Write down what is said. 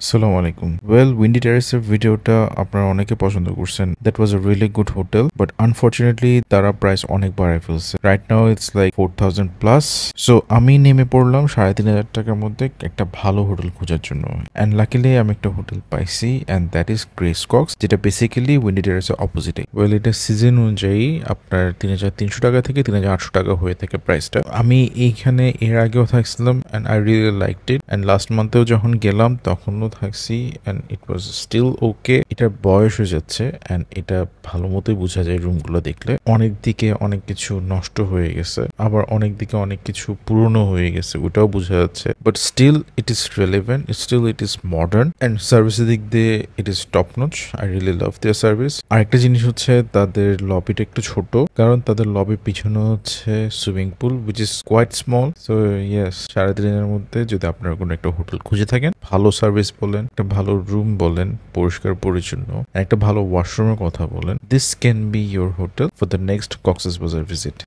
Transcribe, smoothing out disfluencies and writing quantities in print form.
আসসালামু আলাইকুম। Well, Windy টেরেসের ভিডিওটা আপনারা অনেকে পছন্দ করছেন। That was a really good hotel, but unfortunately তারা প্রাইস অনেক বাড়ায় ফেলছে। Right now it's like 4000 plus. So আমি নেমে পড়লাম 3500 টাকার মধ্যে একটা ভালো হোটেল খোঁজার জন্য। অ্যান্ড লাকিলি আমি একটা হোটেল পাইছি, and that is Grace Cox, যেটা বেসিক্যালি উইন্ডি টেরেসের অপোজিটে। ওয়েল, এটা সিজন অনুযায়ী আপনার 3300 টাকা থেকে 3800 টাকা হয়ে থাকে প্রাইসটা। আমি এইখানে এর আগেও থাকছিলাম and I really liked it. And last মান্থেও যখন গেলাম তখনও থাকছি অ্যান্ড ইট ওয়াজ স্টিল ওকে। এটার বয়স হয়ে যাচ্ছে অ্যান্ড এটা ভালো মতোই বোঝা যায় রুমগুলো দেখলে। অনেক দিকে অনেক কিছু নষ্ট হয়ে গেছে, আবার অনেক দিকে অনেক কিছু পুরনো হয়ে গেছে, ওটাও বোঝা যাচ্ছে। But still it is relevant, still it is modern, and সার্ভিসের দিক দিয়ে it is top notch. I really love their service. আরেকটা জিনিস হচ্ছে তাদের লবিটা একটু ছোট, কারণ তাদের লবির পিছনে হচ্ছে swimming pool which is quite small. So yes, 3500 মধ্যে যদি আপনার কোনো একটা হোটেল খুঁজে থাকেন, ভালো সার্ভিস বলেন, একটা ভালো রুম বলেন, পরিষ্কার পরিচ্ছন্ন, একটা ভালো ওয়াশরুমের কথা বলেন, this can be your hotel for the next Cox's বাজার ভিজিট।